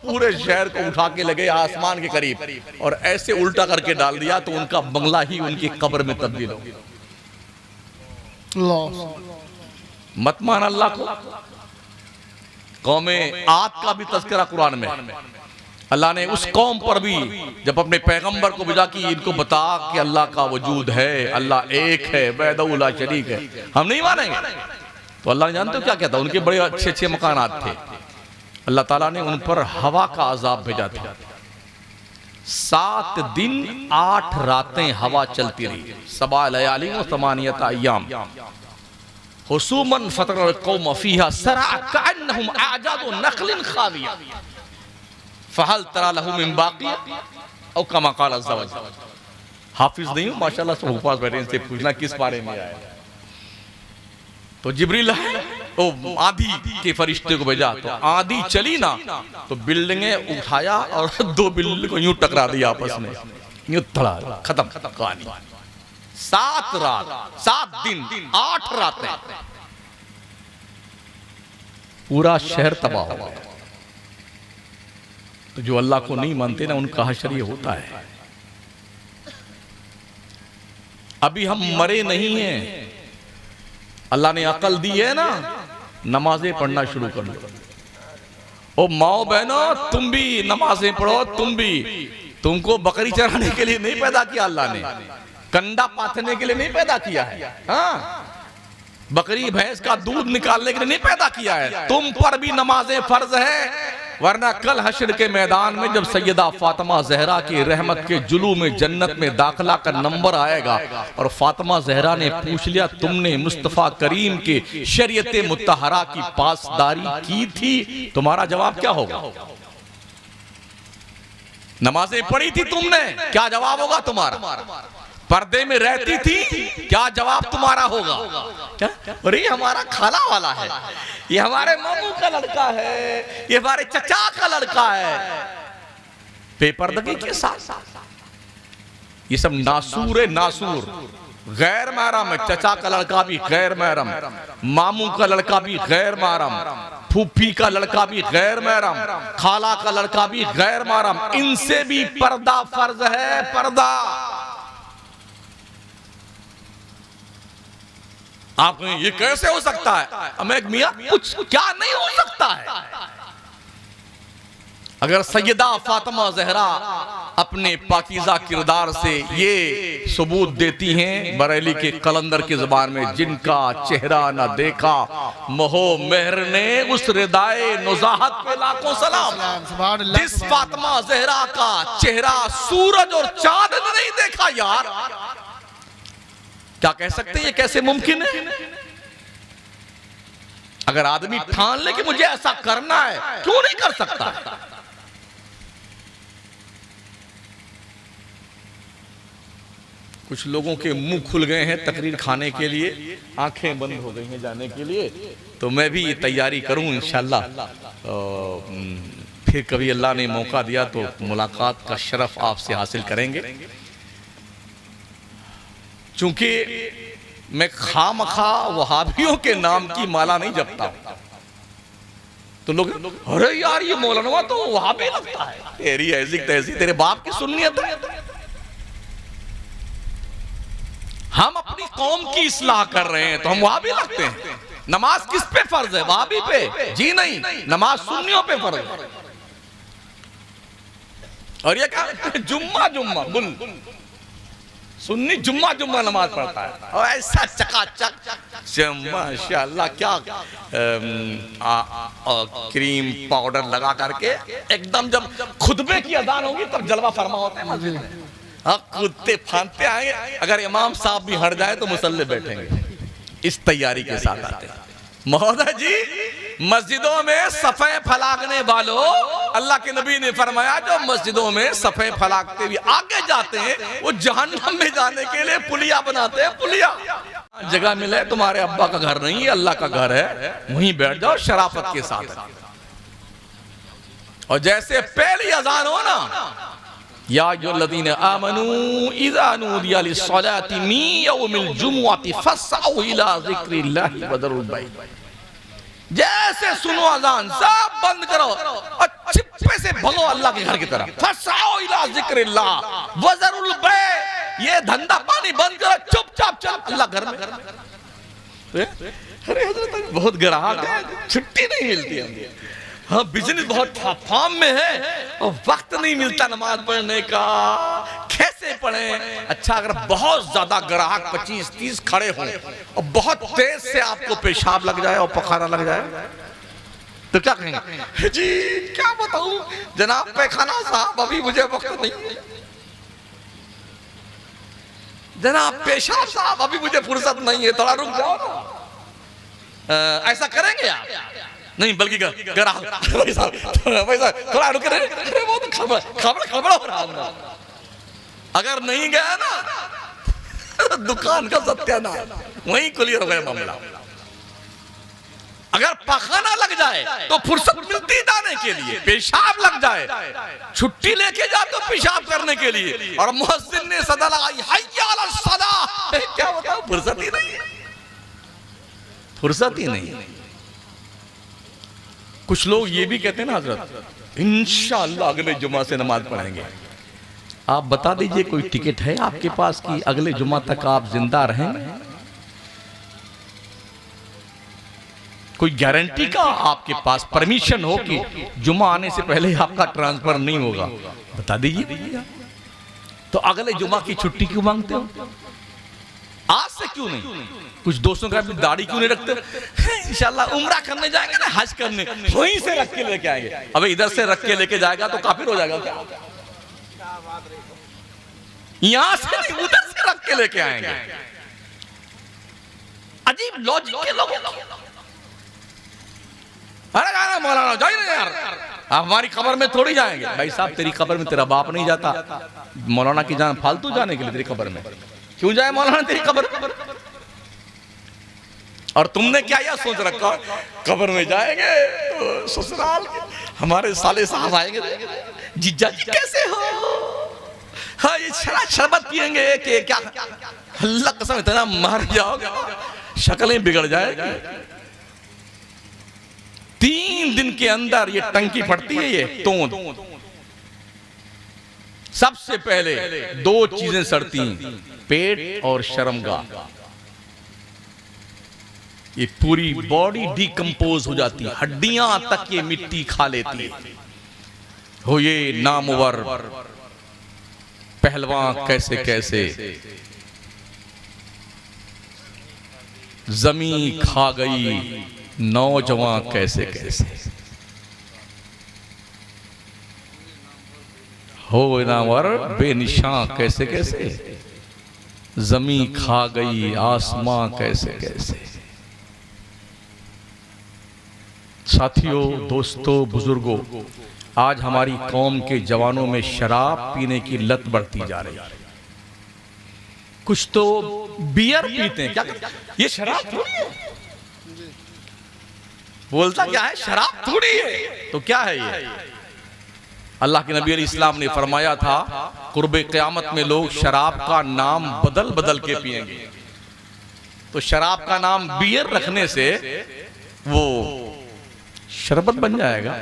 पूरे शहर को उठा के लगे आसमान के करीब और ऐसे उल्टा करके डाल दिया तो उनका बंगला ही उनकी कब्र में तब्दील हो गया। मत मान अल्लाह को। कौमे आद का भी तज़किरा कुरान में अल्लाह ने उस कौम पर भी जब अपने पैगंबर को भेजा कि इनको बता कि अल्लाह का वजूद है, अल्लाह एक है, वहदहू ला शरीक है, हम नहीं मानेंगे। तो अल्लाह ने जानते हो क्या कहता, उनके बड़े अच्छे अच्छे मकानात थे। अल्लाह ताला ने उन पर हवा का अजाब भेजा था। 7 दिन 8 रातें हवा चलती रही। 7 लयाली व 8 अय्याम हुसूमन फतरल कौम फीहा सरा कअन्नहुम अअजाज़ु नख़लिन ख़ाविया फहल तरा लहू मिन बाक़िया औ कमा क़ाल अज़्ज़ा व जल्ल। हाफिज नहीं हूँ माशाल्लाह, सब पास बैठे, इनसे पूछना किस बारे में आया। तो जिब्रील ओ आंधी के फरिश्ते को भेजा, तो आंधी चली ना तो बिल्डिंगें उठाया और 2 बिल्डिंग को यूं टकरा दिया आपस में, यूं थड़ा खत्म कहानी। 7 रात 7 दिन 8 रातें पूरा शहर तबाह हो गया। तो जो अल्लाह को नहीं मानते ना, उनका हश्र ये होता है। अभी हम मरे नहीं हैं, अल्लाह ने अकल दी है ना, नमाजें पढ़ना शुरू कर लो। ओ माओ बहनों, तुम भी नमाजें पढ़ो। तुमको बकरी चराने के लिए नहीं पैदा किया अल्लाह ने, कंडा पाथने के लिए नहीं पैदा किया है, हाँ, बकरी भैंस का दूध निकालने के लिए नहीं पैदा किया है। तुम पर भी नमाजें फर्ज है, वरना कल हश्र के मैदान में जब सैयदा फातिमा ज़हरा की रहमत के जुलू में जन्नत में दाखिला का नंबर आएगा और फातिमा ज़हरा ने पूछ लिया तुमने मुस्तफ़ा करीम के शरीयत मुत्तहरा की पासदारी की थी, तुम्हारा जवाब क्या होगा? नमाजें पढ़ी थी तुमने, क्या जवाब होगा तुम्हारा? पर्दे में रहती थी, क्या जवाब तुम्हारा होगा? क्या? अरे हमारा खाला वाला है, ये हमारे मामू का लड़का है, ये हमारे चचा का लड़का है। बेपर्दगी के साथ ये सब नासूर है, नासूर, गैर महरम है। चचा का लड़का भी गैर महरम, मामू का लड़का भी गैर महरम, फूफी का लड़का भी गैर महरम, खाला का लड़का भी गैर महरम। इनसे भी पर्दा फर्ज है, पर्दा। आप ये कैसे हो सकता है? मैं मियां कुछ क्या नहीं हो सकता है। अगर सैयदा फातिमा ज़हरा अपने पाकीज़ा किरदार से ये सबूत देती हैं बरेली के कलंदर की ज़बान में, जिनका चेहरा न देखा मोहो मेहर ने उस रिदाए नुज़ाहत पे लाखों सलाम। जिस फातिमा ज़हरा का चेहरा सूरज और चांद ने नहीं देखा, यार क्या कह सकते हैं? ये कैसे मुमकिन है? अगर आदमी ठान ले कि मुझे ऐसा करना है, क्यों नहीं कर सकता? कुछ लोगों के मुंह खुल गए हैं तकरीर खाने के लिए, आंखें बंद हो गई हैं जाने के लिए। तो मैं भी तैयारी करूं इंशाल्लाह। फिर कभी अल्लाह ने मौका दिया तो मुलाकात का शरफ आपसे हासिल करेंगे। चूंकि मैं खामखा वहाबियों के नाम की माला नहीं जपता, तो लोग अरे यार ये मौलाना तो वहाबी लगता है, तेरी ऐसी तैसी, तेरे बाप की सुन्नियत है। हम अपनी कौम की इस्लाह कर रहे हैं तो हम वहाबी लगते हैं। नमाज किस पे फर्ज है? वहाबी पे? जी नहीं, नमाज सुन्नियों पे फर्ज है। और ये क्या जुम्मा जुम्मा बुल सुन्नी जुम्मा जुम्मा नमाज पढ़ता है और ऐसा चकाचक माशाअल्लाह क्या क्रीम पाउडर लगा करके एकदम जब खुतबे की अजान होगी तब जलवा फरमा होता है। हाँ, कूदते फांदते आएंगे, अगर इमाम साहब भी हट जाए तो मुसल्ले बैठेंगे। इस तैयारी के साथ आते हैं। महोदय जी मस्जिदों में सफ़े फलागने वालों, अल्लाह के नबी ने फरमाया जो मस्जिदों में सफ़े फलागते हुए आगे जाते हैं वो जहन्नम में जाने के लिए पुलिया बनाते हैं, पुलिया। जगह मिले, तुम्हारे अब्बा का घर नहीं है, अल्लाह का घर है, वहीं बैठ जाओ शराफत के साथ। और जैसे पहली अजान हो ना, या अय्युहल्लज़ीना आमनू इज़ा नूदिया लिस्सलाति मिन यौमिल जुमुअति फस्अऊ इला ज़िक्रिल्लाहि व ज़रुल बैअ, जैसे सुनो अजान सब बंद करो और छिपे से भगो अल्लाह के घर की तरफ। फस्अऊ इला ज़िक्रिल्लाह व ज़रुल बैअ, ये धंधा पानी बंद करो, चुपचाप चल अल्लाह घर में। अरे हजरत बहुत ग्राहक है, छुट्टी नहीं मिलती है। हाँ, बिजनेस बहुत फार्म में है और वक्त नहीं मिलता नमाज पढ़ने का, कैसे पढ़ें? अच्छा, अगर बहुत ज्यादा ग्राहक 25-30 खड़े हों और बहुत तेज से आपको पेशाब लग जाए और पखाना लग जाए तो क्या कहेंगे? जी क्या बताऊं जनाब पैखाना साहब, अभी मुझे वक्त नहीं है। जनाब पेशाब साहब, अभी मुझे फुर्सत नहीं है, थोड़ा रुक जाओ ना। ऐसा करेंगे आप? नहीं, बल्कि भाई साहब थोड़ा रुक रहे, वो तो खबर हो रहा है। अगर नहीं गया ना दुकान का सत्यानाश, वहीं क्लियर हो गया मामला। अगर पखाना लग जाए तो फुर्सत मिलती जाने के लिए, पेशाब लग जाए छुट्टी लेके जाते तो पेशाब करने के लिए, और मुअज्जिन ने सदा लगाई हय्या अलस सलाह, क्या बताओ फुर्सत ही नहीं है, फुर्सत ही नहीं। कुछ लोग ये भी कहते हैं ना हजरत इंशाअल्लाह अगले जुमा से नमाज पढ़ेंगे। आप बता दीजिए कोई टिकट है आपके पास कि अगले जुमा तक आप जिंदा रहेंगे? कोई गारंटी का आपके पास परमिशन हो कि जुमा आने से पहले आपका ट्रांसफर नहीं होगा? बता दीजिए। तो अगले जुमा की छुट्टी क्यों मांगते हो? आज से क्यों नहीं? कुछ दोस्तों का भी दाढ़ी क्यों नहीं रखते? इंशाल्लाह उम्रा करने जाएंगे ना, हज करने, वहीं से रख के लेके आएंगे। अबे इधर से रख के लेके जाएगा तो काफिर हो जाएगा क्या? यहां से नहीं, उधर से रख के लेके आएंगे। अजीब लॉजिक के लोग। अरे गाना मौलाना जाइए ना यार, हमारी खबर में थोड़ी जाएंगे। भाई साहब तेरी खबर में तेरा बाप नहीं जाता, मौलाना की जान फालतू जाने के लिए तेरी खबर में क्यों जाए मौलाना तेरी खबर में? और तुमने क्या यह सोच रखा कब्र में जाएंगे तो ससुराल हमारे साले साहब आएंगे, जीजा जी कैसे हो, हाँ ये शरबत पिएंगे कि क्या, अल्लाह कसम इतना मार जाओगे शक्लें बिगड़ जाएगी। 3 दिन के अंदर ये टंकी फटती है, ये तोंद। सबसे पहले 2 चीजें सड़ती, पेट और शर्मगाह। ये पूरी बॉडी डिकम्पोज हो जाती, हड्डियां तक ये मिट्टी खा लेती हो। ये नामवर पहलवान कैसे कैसे जमीन खा गई, नौजवान कैसे कैसे हो, नामवर बेनिशान कैसे कैसे जमीन खा गई, आसमां कैसे कैसे। साथियों, दोस्तों, बुजुर्गों, आज हमारी कौम के जवानों में शराब पीने की लत बढ़ती जा रही है। कुछ तो बियर पीते हैं, क्या ये शराब थोड़ी है? बोलता क्या है, शराब थोड़ी है तो क्या है ये? अल्लाह के नबी अलैहिस्सलाम ने फरमाया था कुर्बे क़यामत में लोग शराब का नाम बदल बदल के पिएंगे। तो शराब का नाम बियर रखने से वो शरबत बन जाएगा।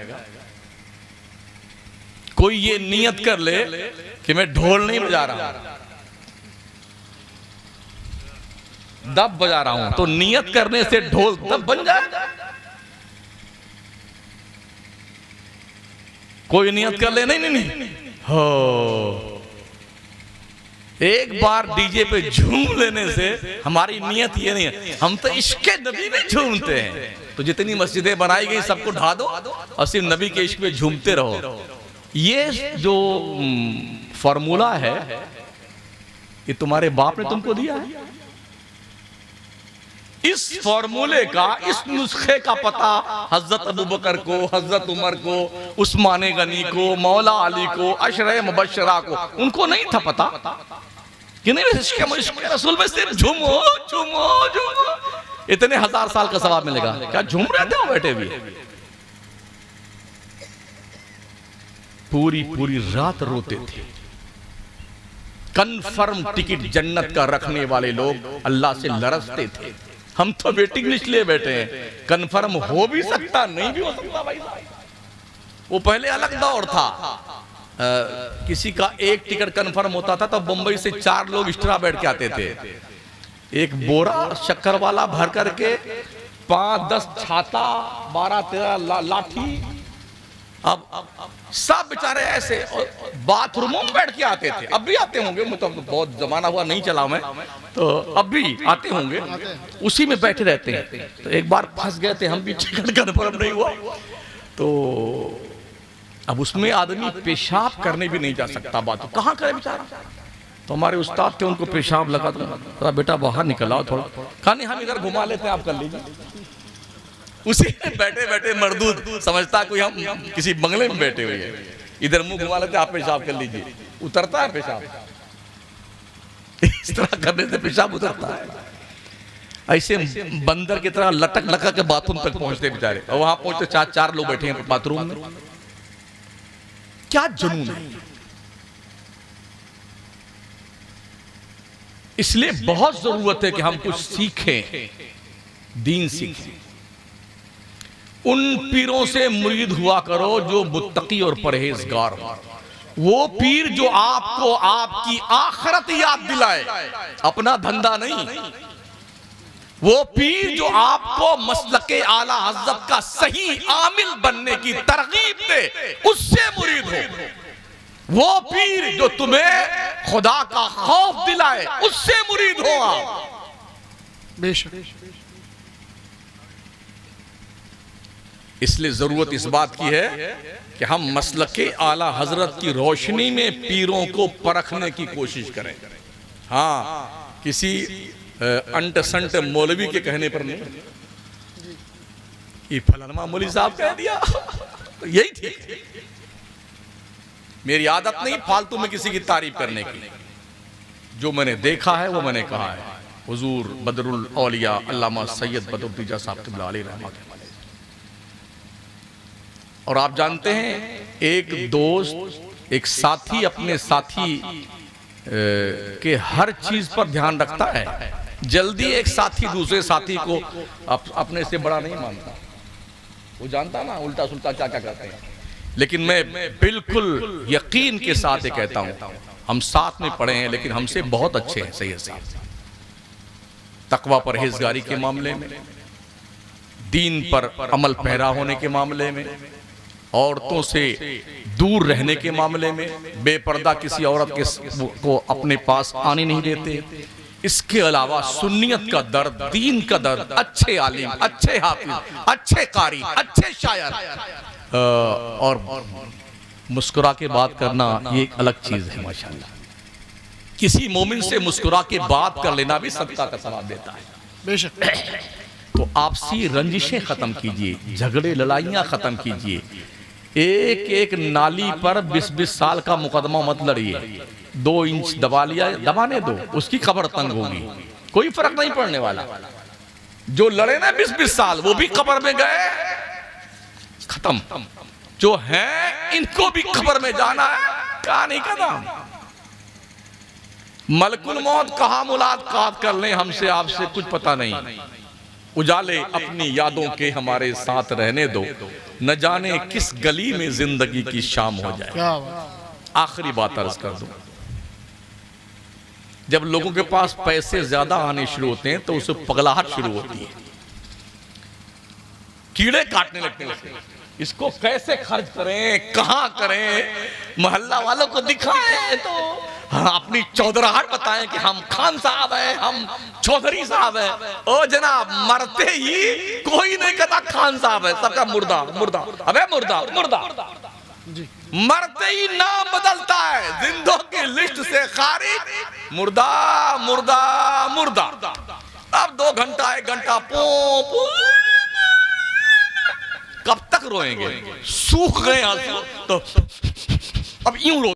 कोई ये नियत कर ले कि मैं ढोल नहीं बजा रहा हूं, दब बजा रहा हूं, तो नियत करने से ढोल दब बन जाएगा। कोई नियत कर ले, नहीं नहीं नहीं हो, एक बार डीजे पे झूम लेने से हमारी नियत ये नहीं है, हम तो इश्क़ नबी में झूमते हैं। तो जितनी मस्जिदें बनाई गई सबको ढा दो और सिर्फ नबी के इश्क़ में झूमते रहो। ये जो फॉर्मूला है ये तुम्हारे बाप ने तुमको दिया है, इस फॉर्मूले का, इस नुस्खे का पता हजरत अबू बकर को, हजरत उमर को, उस्मान गनी को, मौला अली को, अशरे मुबशरा को, उनको नहीं था पता कि नहीं इश्क़ रसूल में सिर्फ झूमो झूमो झूमो, इतने 1000 साल का सवाब मिलेगा। क्या झूम रहे थे वो बैठे हुए? पूरी पूरी रात रोते थे। कन्फर्म टिकट जन्नत का रखने वाले लोग अल्लाह से लरसते थे। हम तो वेटिंग लिस्ट लिए बैठे हैं, कन्फर्म हो भी सकता, नहीं भी हो सकता भाई। वो पहले अलग दौर था, किसी का एक टिकट कन्फर्म होता था तो बंबई से 4 लोग एक्स्ट्रा बैठ के आते थे। एक बोरा शक्कर वाला भर करके, 5-10 छाता, 12-13 लाठी, अब सब बेचारे ऐसे बाथरूमों में बैठ के आते थे। अब भी आते होंगे, मतलब बहुत जमाना हुआ नहीं चला मैं, तो अब भी आते होंगे, उसी में बैठे रहते हैं। तो एक बार फंस गए थे हम भी, टिकट कन्फर्म नहीं हुआ, तो अब उसमें आदमी पेशाब करने भी नहीं जा सकता, बात कहाँ करे बेचारा। तो हमारे उस्ताद थे, उनको पेशाब लगा, तो बेटा बाहर निकल आओ थोड़ा। कहा नहीं, हम इधर घुमा लेते हैं, आप कर लीजिए। उसी में बैठे बैठे मर्दूद समझता कोई हम किसी बंगले में बैठे हुए हैं, इधर मुंह घुमा लेते, आप पेशाब कर लीजिए। उतरता है पेशाब, इस तरह करने से पेशाब उतरता है। ऐसे बंदर की तरह लटक लटक के बाथरूम तक पहुंचते बेचारे, और वहां पहुंचते 4 लोग बैठे हैं बाथरूम में। क्या जुनून है। इसलिए बहुत जरूरत है कि हम कुछ सीखें, दीन सीखें। उन पीरों से मुरीद हुआ करो जो मुत्तकी और परहेजगार हो। वो पीर जो आपको आपकी आखिरत याद दिलाए, अपना धंधा नहीं। वो पीर जो आपको मसलके आला हज़रत का सही आमिल बनने की तरगीब दे, उससे मुरीद हो। वो पीर जो तुम्हें खुदा का खौफ दिलाए, उससे मुरीद हो आप। बेशक। इसलिए जरूरत इस बात की है कि हम मसलके आला हजरत की रोशनी में पीरों को परखने की कोशिश करें। हाँ, किसी अंट संट मौलवी के कहने पर नहीं, ये फलाना मौलवी साहब कह दिया तो यही ठीक। मेरी आदत नहीं फालतू में किसी की तारीफ करने की। जो मैंने देखा है वो मैंने कहा है। हुजूर बदरुल औलिया अल्लामा सैयद बदरुद्दीन साहब क़िबला अलैहि रहमत। और आप जानते हैं, एक दोस्त, एक साथी अपने साथी के हर चीज पर ध्यान रखता है। जल्दी एक साथी दूसरे साथी को अपने से बड़ा नहीं मानता। वो जानता ना उल्टा सुल्टा क्या क्या करते हैं। लेकिन मैं बिल्कुल यकीन के साथ ये कहता हूं, हम साथ में पढ़े हैं लेकिन हमसे बहुत अच्छे हैं सैयद साहब। तकवा परहेजगारी के मामले में, दीन पर अमल पैरा होने के मामले में, औरतों से दूर रहने के मामले में, बेपर्दा किसी औरत को अपने पास आने नहीं देते। इसके अलावा सुन्नियत का दर्द, दीन का दर्द, अच्छे आलिम, अच्छे हाफिज, अच्छे कारी, अच्छे शायर और मुस्कुरा के बात करना, ये एक अलग चीज है माशाल्लाह। किसी मोमिन से मुस्कुरा के बात कर लेना भी सदका का सवाब देता है। बेशक। तो आपसी रंजिशें खत्म कीजिए, झगड़े लड़ाइयां खत्म कीजिए। एक एक नाली पर 20-20 साल का मुकदमा मत लड़िए। 2 इंच दबा लिया, दबाने दो, उसकी कब्र तंग होगी, कोई फर्क नहीं पड़ने वाला। जो लड़े ना 20-20 साल, वो भी कब्र में गए, खत्म। जो है इनको भी कब्र में जाना है, क्या नहीं कदम। मलकुल मौत कहाँ मुलाकात कर लें हमसे आपसे कुछ पता नहीं। उजाले अपनी यादों के हमारे साथ रहने दो, न जाने किस गली में जिंदगी की शाम हो जाए। आखिरी बात अर्ज कर दूं, जब लोगों के पास पैसे ज्यादा आने शुरू होते हैं तो उसे पगलाहट शुरू होती है, कीड़े काटने लगते हैं। इसको कैसे खर्च करें, कहां करें, मोहल्ला वालों को दिखाएं तो अपनी चौधराहट बताएं कि हम खान साहब हैं, हम चौधरी साहब हैं। ओ जनाब, मरते ही कोई नहीं कहता खान साहब है, सबका मुर्दा मुर्दा, अबे मुर्दा मुर्दा। मरते ही नाम बदलता है, जिंदों की लिस्ट से खारिज, मुर्दा मुर्दा मुर्दा। अब 2 घंटा 1 घंटा पो पो कब तक रोएंगे? सूख गए आंसू तो अब यूं रो